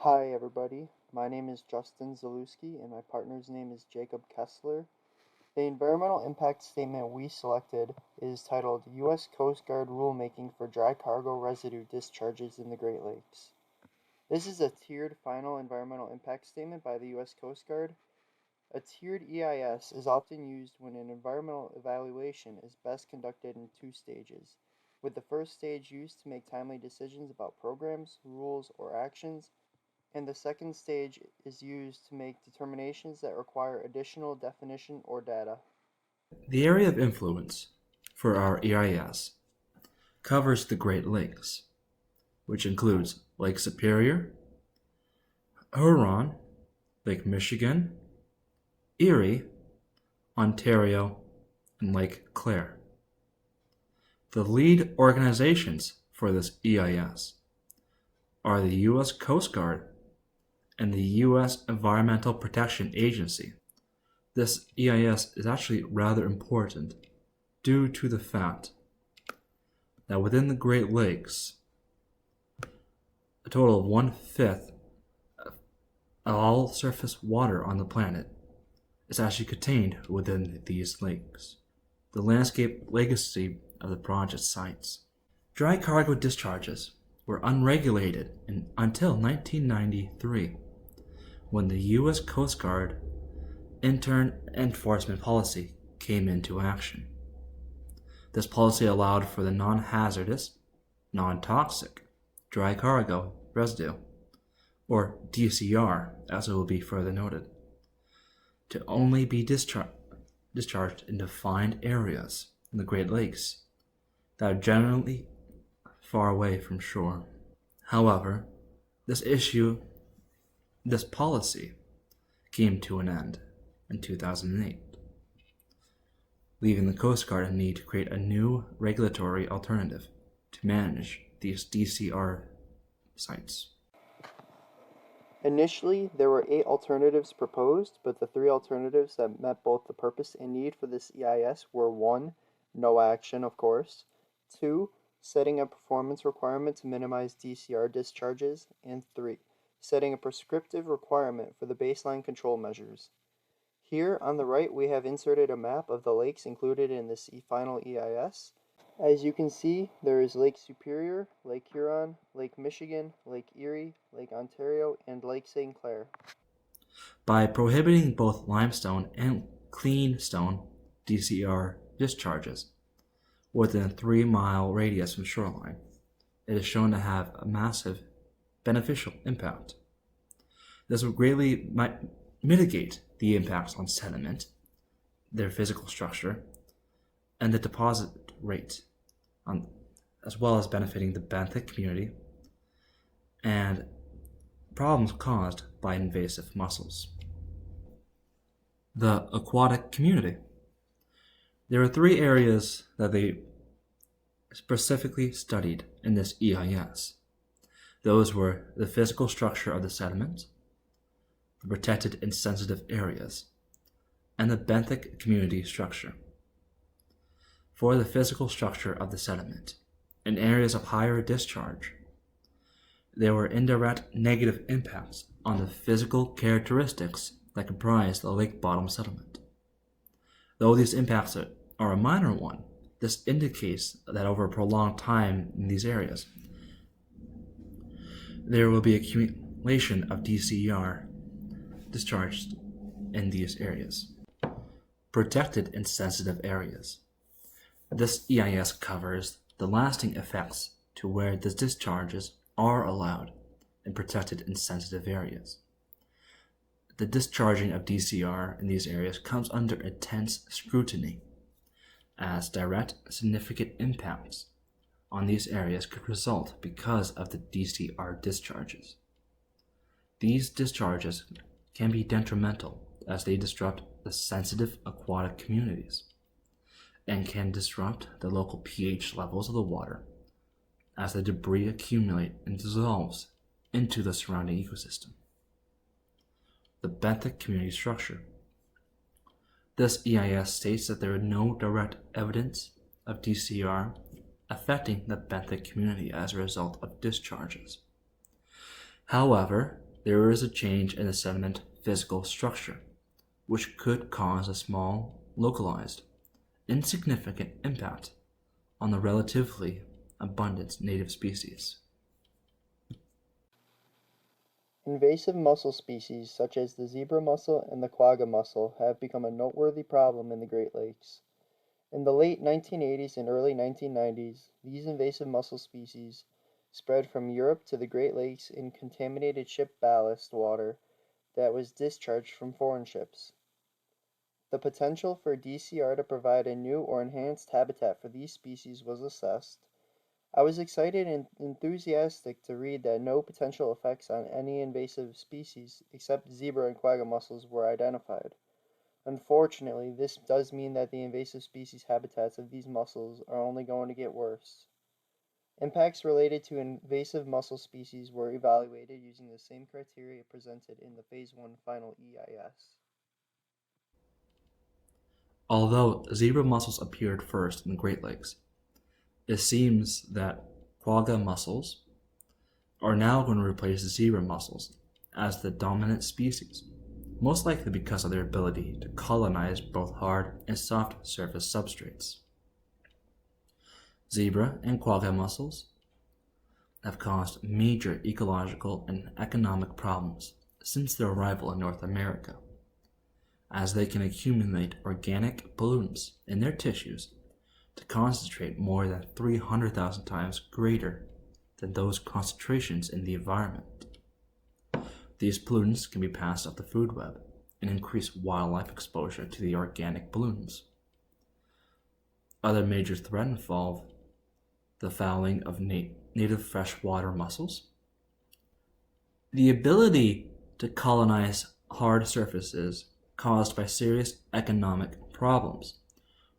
Hi everybody, my name is Justin Zalewski and my partner's name is Jacob Keslar. The environmental impact statement we selected is titled U.S. Coast Guard Rulemaking for Dry Cargo Residue Discharges in the Great Lakes. This is a tiered final environmental impact statement by the U.S. Coast Guard. A tiered EIS is often used when an environmental evaluation is best conducted in two stages, with the first stage used to make timely decisions about programs, rules, or actions, and the second stage is used to make determinations that require additional definition or data. The area of influence for our EIS covers the Great Lakes, which includes Lake Superior, Huron, Lake Michigan, Erie, Ontario, and Lake Claire. The lead organizations for this EIS are the U.S. Coast Guard and the U.S. Environmental Protection Agency. This EIS is actually rather important due to the fact that within the Great Lakes, a total of 1/5 of all surface water on the planet is actually contained within these lakes. The landscape legacy of the project sites. Dry cargo discharges were unregulated until 1993, when the U.S. Coast Guard intern enforcement policy came into action. This policy allowed for the non-hazardous, non-toxic dry cargo residue, or DCR as it will be further noted, to only be discharged in defined areas in the Great Lakes that are generally far away from shore. However, this policy came to an end in 2008, leaving the Coast Guard in need to create a new regulatory alternative to manage these DCR sites. Initially, there were 8 alternatives proposed, but the 3 alternatives that met both the purpose and need for this EIS were 1. No action, of course, 2. Setting a performance requirement to minimize DCR discharges, and 3. Setting a prescriptive requirement for the baseline control measures. Here on the right we have inserted a map of the lakes included in this final EIS. As you can see, there is Lake Superior, Lake Huron, Lake Michigan, Lake Erie, Lake Ontario, and Lake St. Clair. By prohibiting both limestone and clean stone DCR discharges within a 3-mile radius from shoreline, it is shown to have a massive beneficial impact. This will greatly mitigate the impacts on sediment, their physical structure, and the deposit rate, as well as benefiting the benthic community and problems caused by invasive mussels. The aquatic community. There are 3 areas that they specifically studied in this EIS. Those were the physical structure of the sediment, the protected and sensitive areas, and the benthic community structure. For the physical structure of the sediment, in areas of higher discharge, there were indirect negative impacts on the physical characteristics that comprise the lake bottom sediment. Though these impacts are a minor one, this indicates that over a prolonged time in these areas, there will be accumulation of DCR discharged in these areas. Protected and sensitive areas. This EIS covers the lasting effects to where the discharges are allowed in protected and sensitive areas. The discharging of DCR in these areas comes under intense scrutiny, as direct significant impacts on these areas could result because of the DCR discharges. These discharges can be detrimental as they disrupt the sensitive aquatic communities and can disrupt the local pH levels of the water as the debris accumulate and dissolves into the surrounding ecosystem. The benthic community structure. This EIS states that there is no direct evidence of DCR affecting the benthic community as a result of discharges. However, there is a change in the sediment physical structure, which could cause a small, localized, insignificant impact on the relatively abundant native species. Invasive mussel species such as the zebra mussel and the quagga mussel have become a noteworthy problem in the Great Lakes. In the late 1980s and early 1990s, these invasive mussel species spread from Europe to the Great Lakes in contaminated ship ballast water that was discharged from foreign ships. The potential for DCR to provide a new or enhanced habitat for these species was assessed. I was excited and enthusiastic to read that no potential effects on any invasive species except zebra and quagga mussels were identified. Unfortunately, this does mean that the invasive species habitats of these mussels are only going to get worse. Impacts related to invasive mussel species were evaluated using the same criteria presented in the Phase 1 final EIS. Although zebra mussels appeared first in the Great Lakes, it seems that quagga mussels are now going to replace zebra mussels as the dominant species, most likely because of their ability to colonize both hard and soft surface substrates. Zebra and quagga mussels have caused major ecological and economic problems since their arrival in North America, as they can accumulate organic pollutants in their tissues to concentrate more than 300,000 times greater than those concentrations in the environment. These pollutants can be passed up the food web and increase wildlife exposure to the organic pollutants. Other major threats involve the fouling of native freshwater mussels, the ability to colonize hard surfaces caused by serious economic problems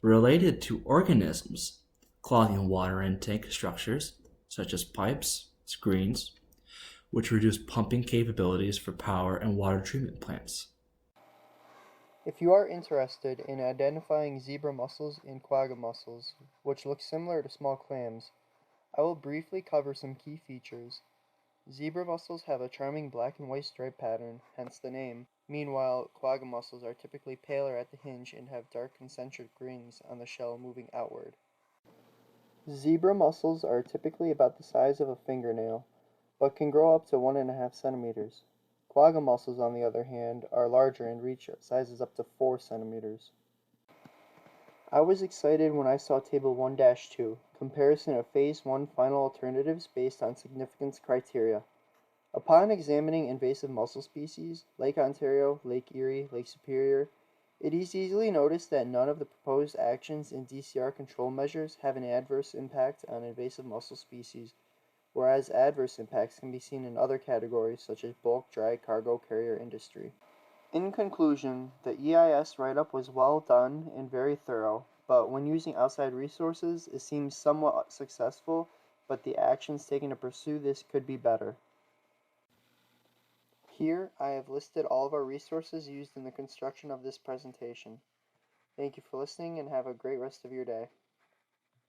related to organisms clogging water intake structures such as pipes, screens, which reduce pumping capabilities for power and water treatment plants. If you are interested in identifying zebra mussels and quagga mussels, which look similar to small clams, I will briefly cover some key features. Zebra mussels have a charming black and white stripe pattern, hence the name. Meanwhile, quagga mussels are typically paler at the hinge and have dark concentric rings on the shell moving outward. Zebra mussels are typically about the size of a fingernail, but can grow up to 1.5 centimeters. Quagga mussels, on the other hand, are larger and reach sizes up to 4 centimeters. I was excited when I saw Table 1-2, comparison of Phase 1 final alternatives based on significance criteria. Upon examining invasive mussel species, Lake Ontario, Lake Erie, Lake Superior, it is easily noticed that none of the proposed actions in DCR control measures have an adverse impact on invasive mussel species, whereas adverse impacts can be seen in other categories such as bulk dry cargo carrier industry. In conclusion, the EIS write-up was well done and very thorough, but when using outside resources, it seems somewhat successful, but the actions taken to pursue this could be better. Here, I have listed all of our resources used in the construction of this presentation. Thank you for listening and have a great rest of your day.